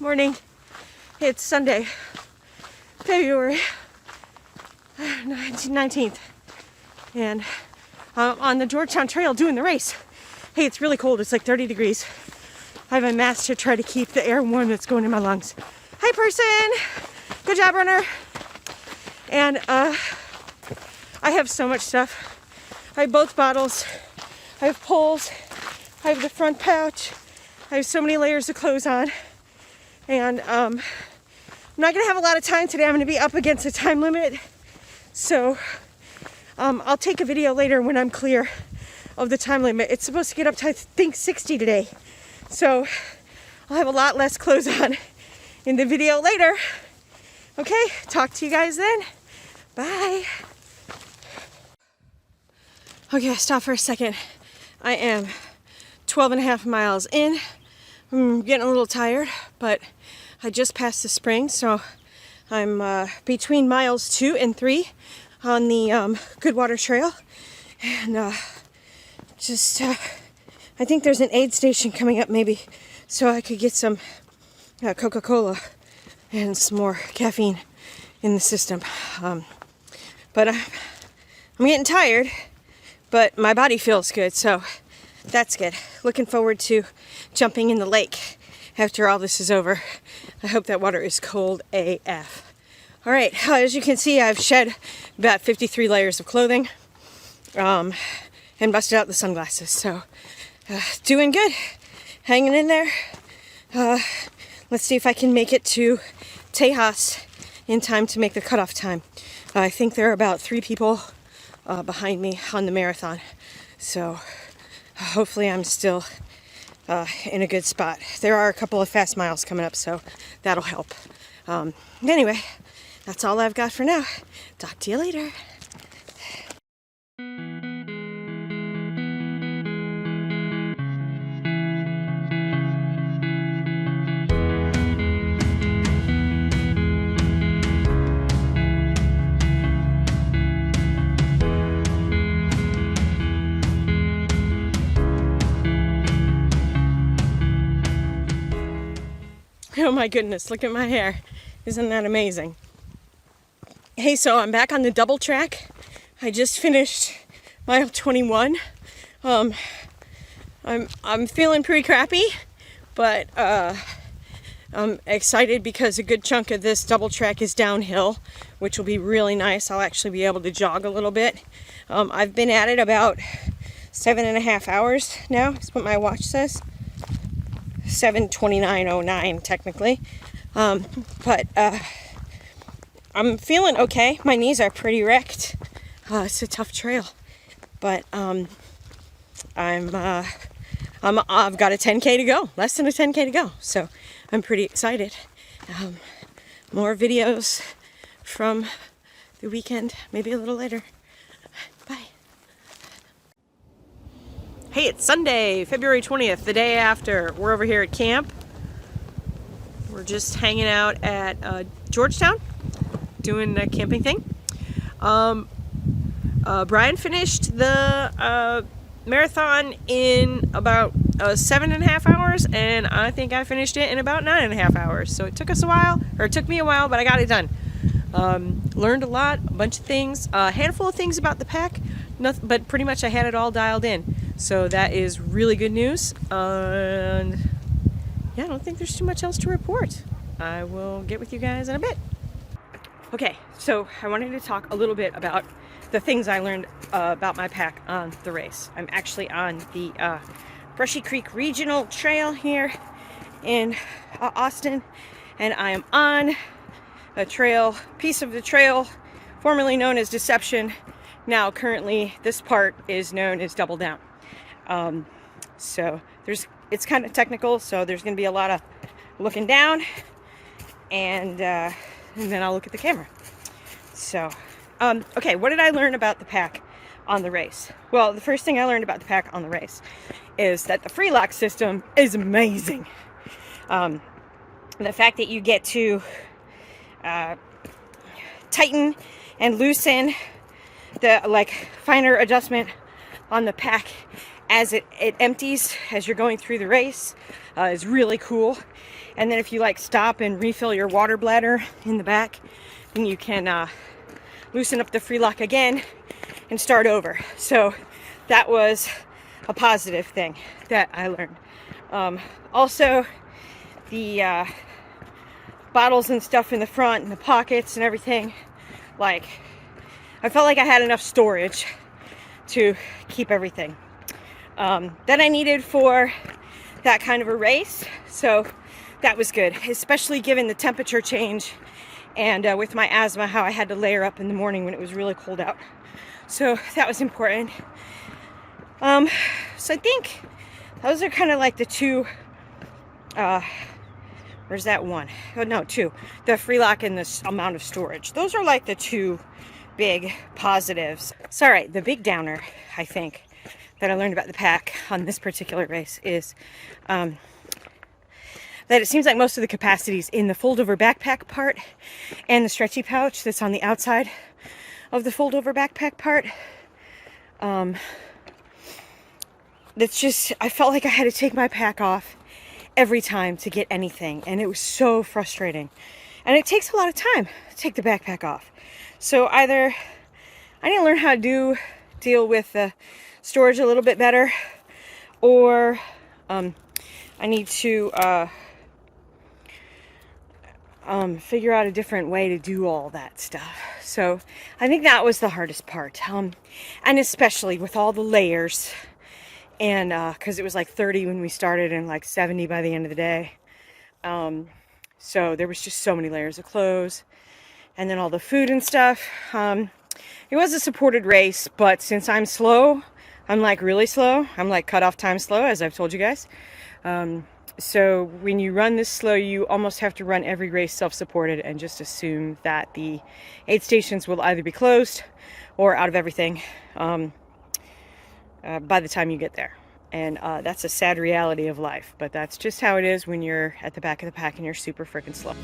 Morning. It's Sunday, February 19th, and I'm on the Georgetown Trail doing the race. Hey, it's really cold. It's like 30 degrees. I have a mask to try to keep the air warm that's going in my lungs. Hi, person. Good job, runner. And I have so much stuff. I have both bottles. I have poles. I have the front pouch. I have so many layers of clothes on. And I'm not going to have a lot of time today. I'm going to be up against a time limit. So I'll take a video later when I'm clear of the time limit. It's supposed to get up to, I think, 60 today. So I'll have a lot less clothes on in the video later. Okay, talk to you guys then. Bye. Okay, stop for a second. I am 12 and a half miles in. I'm getting a little tired, but I just passed the spring, so I'm between miles 2 and 3 on the Goodwater Trail. And I think there's an aid station coming up maybe, so I could get some Coca-Cola and some more caffeine in the system. But I'm getting tired, but my body feels good, so that's good. Looking forward to jumping in the lake after all this is over. I hope that water is cold AF. All right, as you can see, I've shed about 53 layers of clothing and busted out the sunglasses. So doing good, hanging in there. Let's see if I can make it to Tejas in time to make the cutoff time. I think there are about 3 people behind me on the marathon. So hopefully I'm still in a good spot. There are a couple of fast miles coming up, so that'll help. Anyway, that's all I've got for now. Talk to you later. Oh my goodness, look at my hair. Isn't that amazing? Hey, so I'm back on the double track. I just finished mile 21. I'm feeling pretty crappy, but I'm excited because a good chunk of this double track is downhill, which will be really nice. I'll actually be able to jog a little bit. I've been at it about 7.5 hours now. That's what my watch says. 7:29:09 technically, but I'm feeling okay. My knees are pretty wrecked. It's a tough trail, but I've got a 10K to go, less than a 10K to go, so I'm pretty excited. More videos from the weekend, maybe a little later. Bye. Hey, it's Sunday, February 20th, the day after. We're over here at camp. We're just hanging out at Georgetown, doing the camping thing. Brian finished the marathon in about 7.5 hours, and I think I finished it in about 9.5 hours. So it took us a while, or it took me a while, but I got it done. Learned a lot, a bunch of things, a handful of things about the pack, but pretty much I had it all dialed in. So that is really good news. And yeah, I don't think there's too much else to report. I will get with you guys in a bit. Okay, so I wanted to talk a little bit about the things I learned about my pack on the race. I'm actually on the Brushy Creek Regional Trail here in Austin, and I am on a trail, piece of the trail formerly known as Deception. Now currently this part is known as Double Down. So it's kind of technical, so there's going to be a lot of looking down, and then I'll look at the camera. So, okay, what did I learn about the pack on the race? Well, the first thing I learned about the pack on the race is that the free lock system is amazing. The fact that you get to tighten and loosen the finer adjustment on the pack as it empties as you're going through the race is really cool. And then if you like stop and refill your water bladder in the back, then you can loosen up the free lock again and start over. So that was a positive thing that I learned. Also, the bottles and stuff in the front and the pockets and everything, like, I felt like I had enough storage to keep everything that I needed for that kind of a race. So that was good, especially given the temperature change and with my asthma, how I had to layer up in the morning when it was really cold out. So that was important. So I think those are kind of like the two, where's that one? Oh, no, two. The free lock and the amount of storage. Those are like the two big positives. So, all right, the big downer, I think, that I learned about the pack on this particular race is that it seems like most of the capacity is in the fold-over backpack part and the stretchy pouch that's on the outside of the fold-over backpack part. That's just, I felt like I had to take my pack off every time to get anything, and it was so frustrating. And it takes a lot of time to take the backpack off. So either I need to learn how to deal with the storage a little bit better, or I need to figure out a different way to do all that stuff. So I think that was the hardest part, and especially with all the layers, and because it was like 30 when we started and like 70 by the end of the day. So there was just so many layers of clothes, and then all the food and stuff. It was a supported race, but since I'm slow, I'm like really slow. I'm like cutoff time slow, as I've told you guys. So when you run this slow, you almost have to run every race self-supported and just assume that the aid stations will either be closed or out of everything by the time you get there. And that's a sad reality of life, but that's just how it is when you're at the back of the pack and you're super freaking slow.